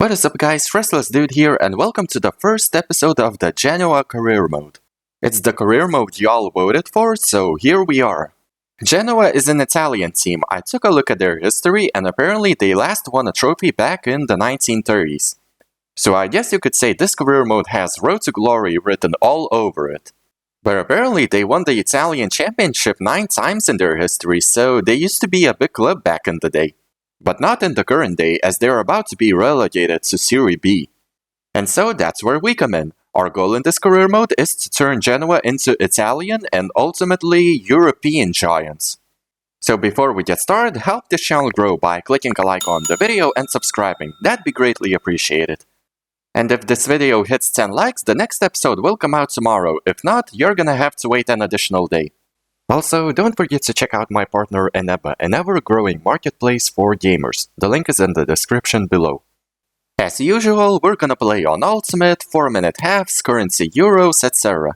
What is up guys, Restless Dude here and welcome to the first episode of the Genoa career mode. It's the career mode y'all voted for, so here we are. Genoa is an Italian team. I took a look at their history and apparently they last won a trophy back in the 1930s. So I guess you could say this career mode has Road to Glory written all over it. But apparently they won the Italian championship 9 times in their history, so they used to be a big club back in the day. But not in the current day, as they're about to be relegated to Serie B. And so that's where we come in. Our goal in this career mode is to turn Genoa into Italian and ultimately European giants. So before we get started, help this channel grow by clicking a like on the video and subscribing. That'd be greatly appreciated. And if this video hits 10 likes, the next episode will come out tomorrow. If not, you're gonna have to wait an additional day. Also, don't forget to check out my partner Eneba, an ever-growing marketplace for gamers. The link is in the description below. As usual, we're gonna play on Ultimate, 4-minute halves, currency euros, etc.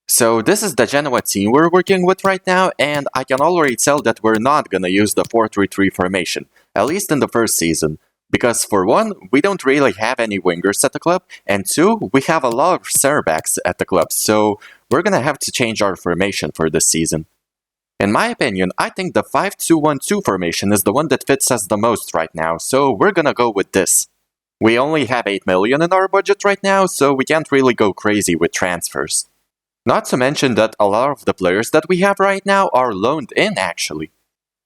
So this is the Genoa team we're working with right now, and I can already tell that we're not gonna use the 4-3-3 formation, at least in the first season. Because for one, we don't really have any wingers at the club, and two, we have a lot of center backs at the club, so we're gonna have to change our formation for this season. In my opinion, I think the 5-2-1-2 formation is the one that fits us the most right now, so we're gonna go with this. We only have 8 million in our budget right now, so we can't really go crazy with transfers. Not to mention that a lot of the players that we have right now are loaned in actually.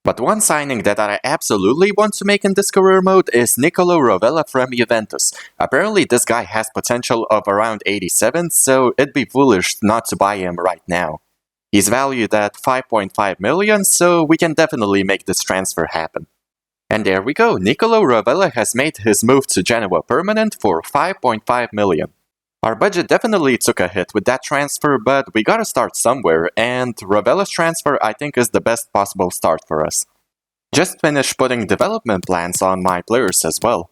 But one signing that I absolutely want to make in this career mode is Nicolo Rovella from Juventus. Apparently this guy has potential of around 87, so it'd be foolish not to buy him right now. He's valued at 5.5 million, so we can definitely make this transfer happen. And there we go, Nicolo Rovella has made his move to Genoa permanent for 5.5 million. Our budget definitely took a hit with that transfer, but we gotta start somewhere, and Rovella's transfer I think is the best possible start for us. Just finished putting development plans on my players as well.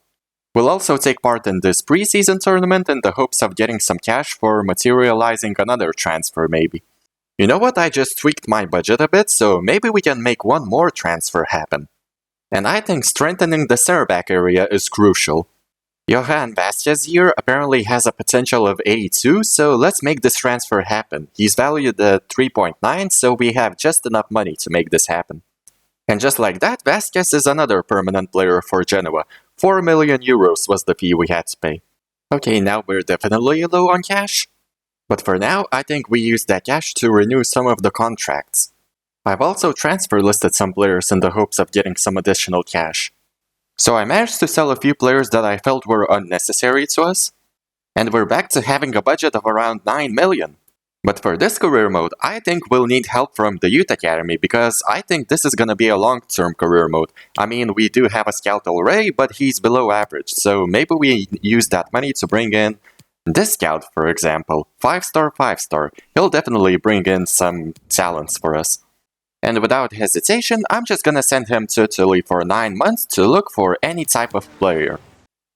We'll also take part in this preseason tournament in the hopes of getting some cash for materializing another transfer maybe. You know what, I just tweaked my budget a bit, so maybe we can make one more transfer happen. And I think strengthening the center back area is crucial. Johan Vazquez here apparently has a potential of 82, so let's make this transfer happen. He's valued at 3.9, so we have just enough money to make this happen. And just like that, Vazquez is another permanent player for Genoa. 4 million euros was the fee we had to pay. Okay, now we're definitely low on cash. But for now, I think we use that cash to renew some of the contracts. I've also transfer listed some players in the hopes of getting some additional cash. So I managed to sell a few players that I felt were unnecessary to us, and we're back to having a budget of around 9 million. But for this career mode, I think we'll need help from the Youth Academy, because I think this is gonna be a long-term career mode. I mean, we do have a scout already, but he's below average, so maybe we use that money to bring in this scout, for example. 5-star, 5-star. He'll definitely bring in some talents for us. And without hesitation, I'm just gonna send him to Italy for 9 months to look for any type of player.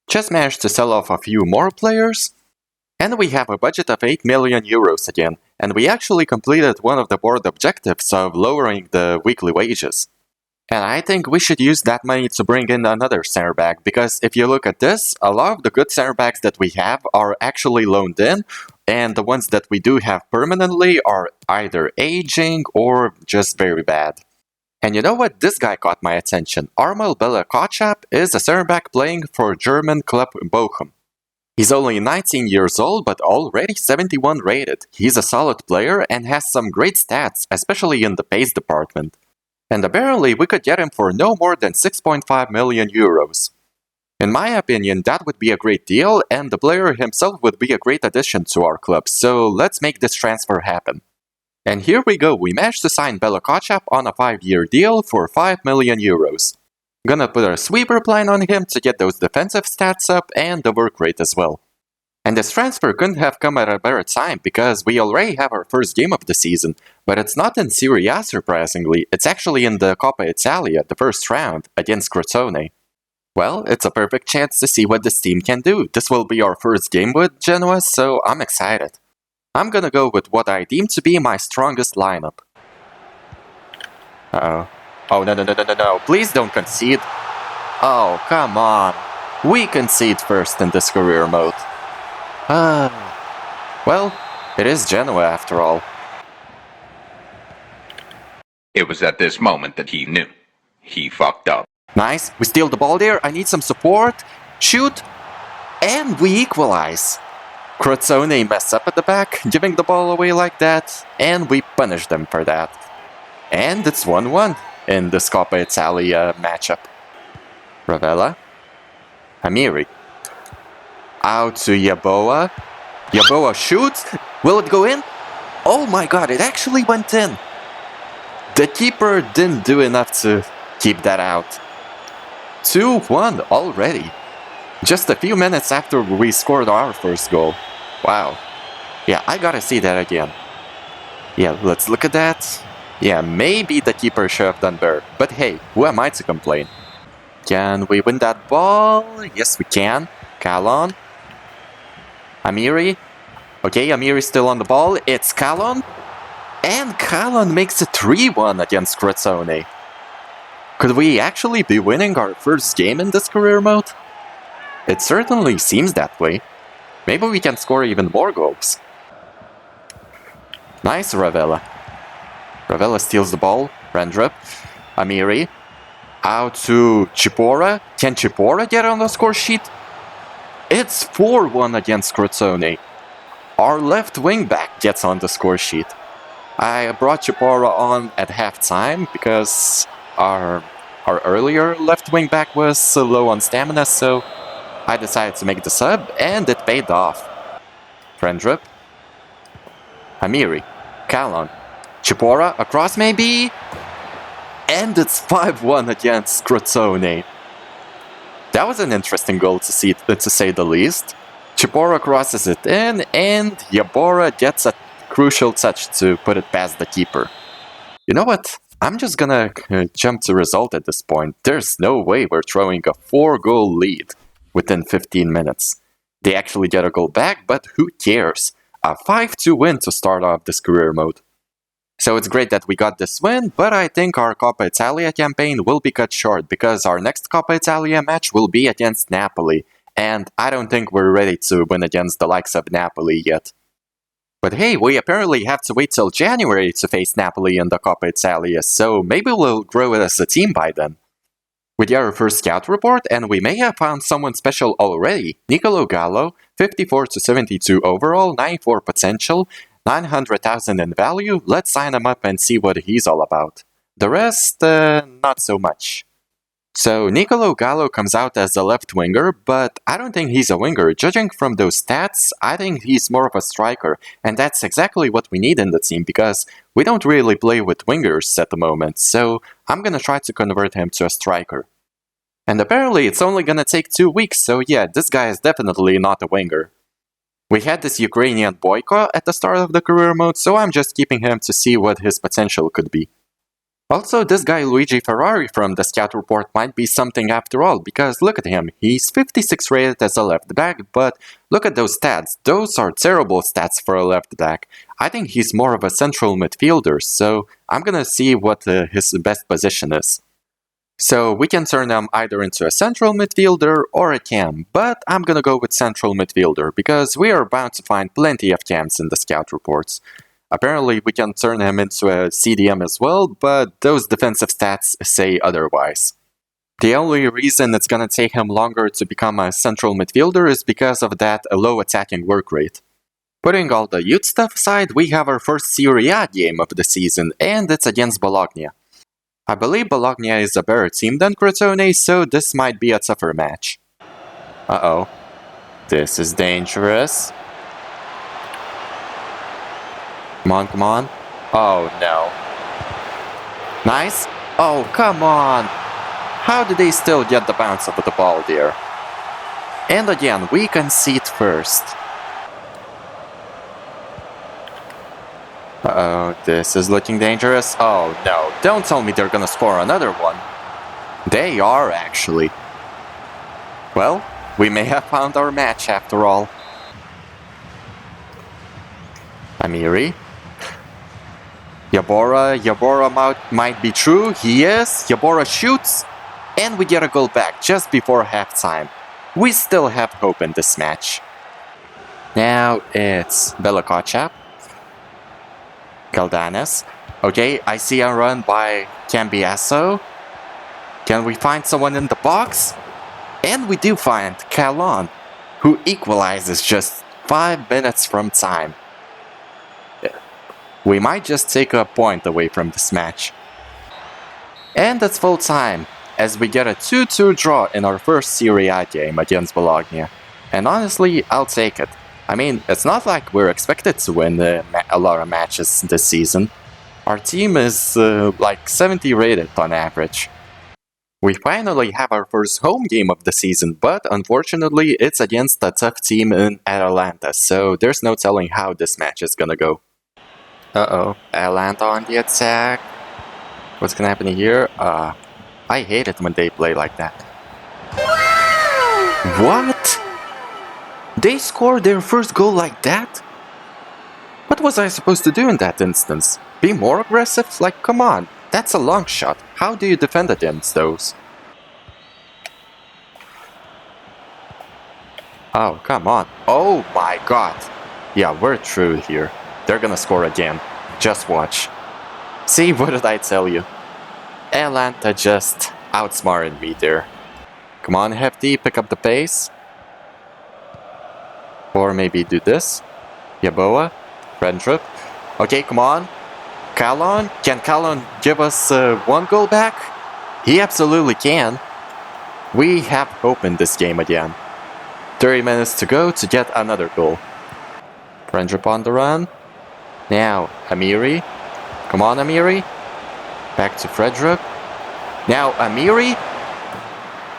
Just managed to sell off a few more players. And we have a budget of 8 million euros again. And we actually completed one of the board objectives of lowering the weekly wages. And I think we should use that money to bring in another center back, because if you look at this, a lot of the good center backs that we have are actually loaned in, and the ones that we do have permanently are either aging or just very bad. And you know what? This guy caught my attention. Armel Bella-Kotchap is a center back playing for German club Bochum. He's only 19 years old, but already 71 rated. He's a solid player and has some great stats, especially in the pace department. And apparently we could get him for no more than 6.5 million euros. In my opinion, that would be a great deal, and the player himself would be a great addition to our club, so let's make this transfer happen. And here we go, we managed to sign Bella-Kotchap on a 5-year deal for 5 million euros. Gonna put a sweeper plan on him to get those defensive stats up and the work rate as well. And this transfer couldn't have come at a better time, because we already have our first game of the season, but it's not in Serie A surprisingly, it's actually in the Coppa Italia, the first round, against Crotone. Well, it's a perfect chance to see what this team can do. This will be our first game with Genoa, so I'm excited. I'm gonna go with what I deem to be my strongest lineup. Uh-oh. Oh, no, please don't concede. Oh, come on. we concede first in this career mode. Well, it is Genoa after all. It was at this moment that he knew. He fucked up. Nice, we steal the ball there, I need some support. Shoot, and we equalize. Crotone messed up at the back, giving the ball away like that, and we punish them for that. And it's 1-1 in this Coppa Italia matchup. Ravella. Amiri. Out to Yeboah. Yeboah shoots. Will it go in? Oh my god, it actually went in. The keeper didn't do enough to keep that out. 2-1 already. Just a few minutes after we scored our first goal. Wow. Yeah, I gotta see that again. Yeah, let's look at that. Yeah, maybe the keeper should have done better. But hey, who am I to complain? Can we win that ball? Yes, we can. Calon. Amiri. Okay, Amiri's still on the ball. It's Calon. And Calon makes it 3-1 against Crotone. Could we actually be winning our first game in this career mode? It certainly seems that way. Maybe we can score even more goals. Nice, Ravella. Ravella steals the ball. Rendrup. Amiri. Out to Chipora. Can Chipora get on the score sheet? It's 4-1 against Crotone. Our left wing back gets on the score sheet. I brought Chipora on at halftime because our earlier left wing back was low on stamina, so I decided to make the sub, and it paid off. Rendrup. Amiri. Calon. Chipora across maybe? And it's 5-1 against Crotone. That was an interesting goal to say the least. Chipora crosses it in, and Yeboah gets a crucial touch to put it past the keeper. You know what? I'm just gonna jump to result at this point. There's no way we're throwing a 4-goal lead within 15 minutes. They actually get a goal back, but who cares? A 5-2 win to start off this career mode. So it's great that we got this win, but I think our Coppa Italia campaign will be cut short because our next Coppa Italia match will be against Napoli, and I don't think we're ready to win against the likes of Napoli yet. But hey, we apparently have to wait till January to face Napoli in the Coppa Italia, so maybe we'll grow as a team by then. We get our first scout report, and we may have found someone special already. Nicolo Gallo, 54 to 72 overall, 94 potential, 900,000 in value. Let's sign him up and see what he's all about. The rest, not so much. So Nicolo Gallo comes out as a left winger, but I don't think he's a winger. Judging from those stats, I think he's more of a striker, and that's exactly what we need in the team because we don't really play with wingers at the moment, so I'm gonna try to convert him to a striker. And apparently it's only gonna take 2 weeks, so yeah, this guy is definitely not a winger. We had this Ukrainian Boyko at the start of the career mode, so I'm just keeping him to see what his potential could be. Also, this guy Luigi Ferrari from the scout report might be something after all, because look at him, he's 56 rated as a left back, but look at those stats, those are terrible stats for a left back. I think he's more of a central midfielder, so I'm gonna see what his best position is. So we can turn him either into a central midfielder or a cam, but I'm gonna go with central midfielder, because we are bound to find plenty of cams in the scout reports. Apparently we can turn him into a CDM as well, but those defensive stats say otherwise. The only reason it's gonna take him longer to become a central midfielder is because of that low attacking work rate. Putting all the youth stuff aside, we have our first Serie A game of the season, and it's against Bologna. I believe Bologna is a better team than Crotone, so this might be a tougher match. Uh-oh. This is dangerous. Come on, come on. Oh, no. Nice. Oh, come on. How did they still get the bounce of the ball there? And again, we concede first. Uh-oh, this is looking dangerous. Oh, no. Don't tell me they're gonna score another one. They are, actually. Well, we may have found our match after all. Amiri. Yeboah might be true. He is. Yeboah shoots. And we get a goal back just before halftime. We still have hope in this match. Now it's Belakocap. Galdanes. Okay, I see a run by Cambiasso. Can we find someone in the box? And we do find Calon, who equalizes just 5 minutes from time. We might just take a point away from this match. And it's full time, as we get a 2-2 draw in our first Serie A game against Bologna. And honestly, I'll take it. I mean, it's not like we're expected to win a lot of matches this season. Our team is like 70 rated on average. We finally have our first home game of the season, but unfortunately it's against a tough team in Atalanta, so there's no telling how this match is gonna go. Uh-oh, Atalanta on the attack. What's gonna happen here? I hate it when they play like that. What? They scored their first goal like that? What was I supposed to do in that instance? Be more aggressive? Like, come on. That's a long shot. How do you defend against those? Oh, come on. Oh my god. Yeah, we're through here. They're gonna score again. Just watch. See, what did I tell you? Atalanta just outsmarted me there. Come on, Hefty, pick up the pace. Or maybe do this. Yaboa. Rendrup. Okay, come on. Calon? Can Calon give us one goal back? He absolutely can. We have hope in this game again. 30 minutes to go to get another goal. Rendrup on the run. Now, Amiri. Come on, Amiri. Back to Fredrup. Now, Amiri.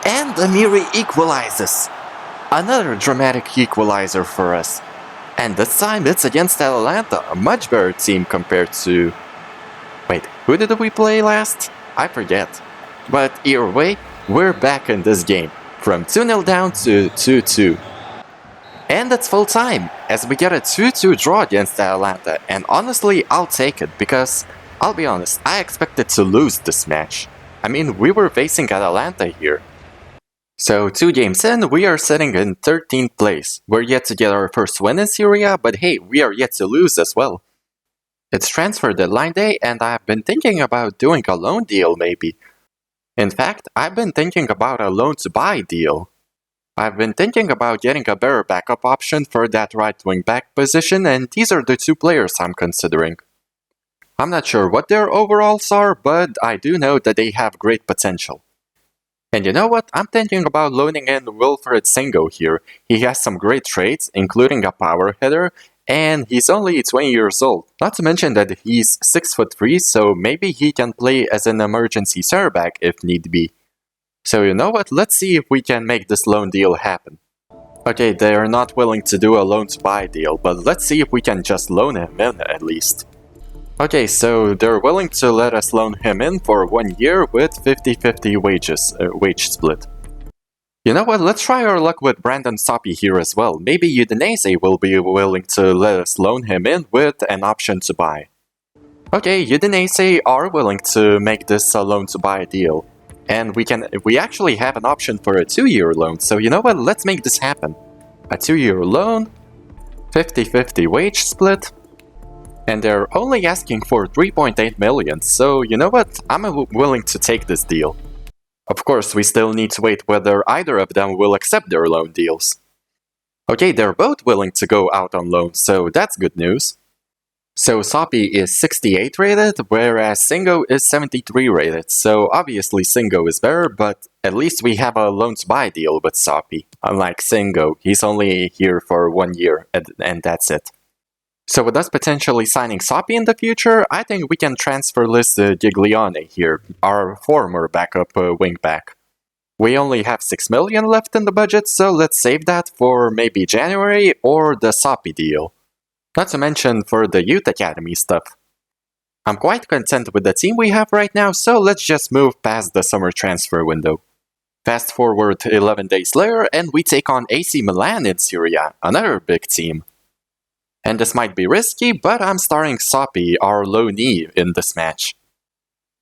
And Amiri equalizes. Another dramatic equalizer for us. And this time it's against Atalanta, a much better team compared to... Wait, who did we play last? I forget. But either way, we're back in this game, from 2-0 down to 2-2. And it's full time, as we get a 2-2 draw against Atalanta, and honestly, I'll take it, because, I'll be honest, I expected to lose this match. I mean, we were facing Atalanta here. So 2 games in, we are sitting in 13th place. We're yet to get our first win in Serie A, but hey, we are yet to lose as well. It's transfer deadline day, and I've been thinking about doing a loan deal maybe. In fact, I've been thinking about a loan to buy deal. I've been thinking about getting a better backup option for that right wing back position, and these are the 2 players I'm considering. I'm not sure what their overalls are, but I do know that they have great potential. And you know what? I'm thinking about loaning in Wilfred Singo here. He has some great traits, including a power header, and he's only 20 years old. Not to mention that he's 6'3", so maybe he can play as an emergency center back if need be. So you know what? Let's see if we can make this loan deal happen. Okay, they are not willing to do a loan to buy deal, but let's see if we can just loan him in at least. Okay, so they're willing to let us loan him in for 1 year with 50-50 wage split. You know what, let's try our luck with Brandon Soppy here as well. Maybe Udinese will be willing to let us loan him in with an option to buy. Okay, Udinese are willing to make this a loan to buy deal. And we actually have an option for a 2-year loan, so you know what, let's make this happen. A 2-year loan, 50-50 wage split, and they're only asking for 3.8 million, so you know what, I'm willing to take this deal. Of course, we still need to wait whether either of them will accept their loan deals. Okay, they're both willing to go out on loan, so that's good news. So Soppy is 68 rated, whereas Singo is 73 rated, so obviously Singo is better, but at least we have a loan to buy deal with Soppy. Unlike Singo, he's only here for 1 year, and that's it. So with us potentially signing Soppy in the future, I think we can transfer list Giglione here, our former backup wingback. We only have 6 million left in the budget, so let's save that for maybe January or the Soppy deal. Not to mention for the youth academy stuff. I'm quite content with the team we have right now, so let's just move past the summer transfer window. Fast forward 11 days later, and we take on AC Milan in Serie A, another big team. And this might be risky, but I'm starting Soppy, our loanee, in this match.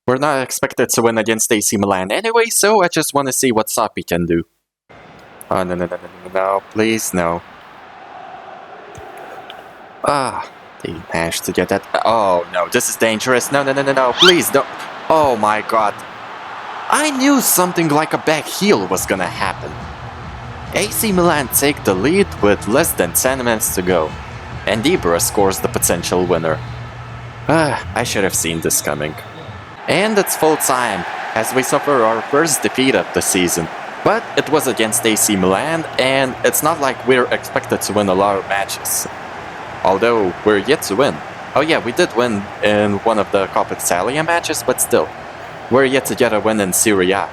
We're not expected to win against AC Milan anyway, so I just want to see what Soppy can do. Oh, no, no, no, no, no, no, please, no. Ah, they managed to get that. Oh, no, this is dangerous. No, no, no, no, no, please don't. Oh my god. I knew something like a back heel was gonna happen. AC Milan take the lead with less than 10 minutes to go. And Eneba scores the potential winner. I should have seen this coming. And it's full time, as we suffer our first defeat of the season. But it was against AC Milan, and it's not like we're expected to win a lot of matches. Although we're yet to win. Oh yeah, we did win in one of the Coppa Italia matches, but still. We're yet to get a win in Serie A.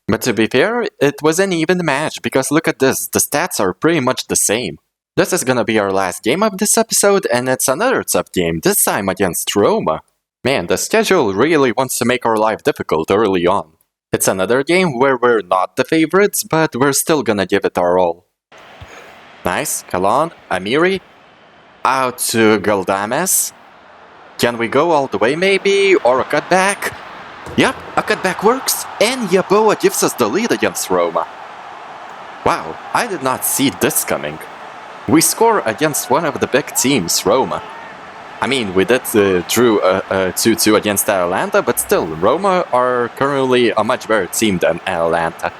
But to be fair, it was an even match, because look at this, the stats are pretty much the same. This is gonna be our last game of this episode, and it's another tough game, this time against Roma. Man, the schedule really wants to make our life difficult early on. It's another game where we're not the favorites, but we're still gonna give it our all. Nice, Kalan, Amiri, out to Galdames. Can we go all the way maybe, or a cutback? Yep, a cutback works, and Yeboah gives us the lead against Roma. Wow, I did not see this coming. We score against one of the big teams, Roma. I mean, we did drew a 2-2 against Atalanta, but still, Roma are currently a much better team than Atalanta.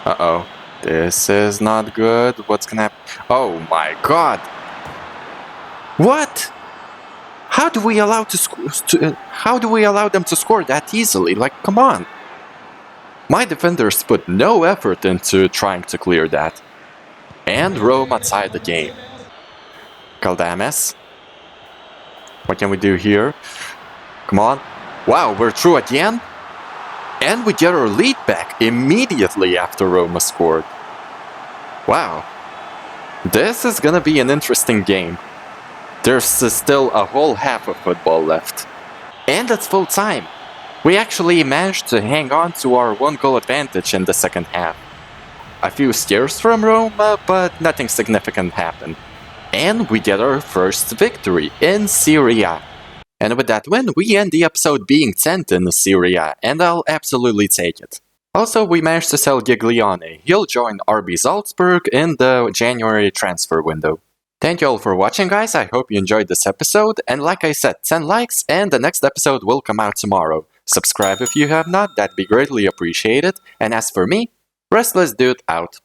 Uh-oh, this is not good. What's gonna happen? Oh my god! What? How do we allow them to score that easily? Like, come on! My defenders put no effort into trying to clear that. And Roma tied the game. Galdames. What can we do here? Come on. Wow, we're through again? And we get our lead back immediately after Roma scored. Wow. This is gonna be an interesting game. There's still a whole half of football left. And it's full time. We actually managed to hang on to our 1-goal advantage in the second half. A few scares from Roma, but nothing significant happened. And we get our first victory in Serie A. And with that win, we end the episode being 10th in the Serie A, and I'll absolutely take it. Also, we managed to sell Giglione. He'll join RB Salzburg in the January transfer window. Thank you all for watching, guys. I hope you enjoyed this episode, and like I said, 10 likes and the next episode will come out tomorrow. Subscribe if you have not, that'd be greatly appreciated. And as for me, Restless Dude out.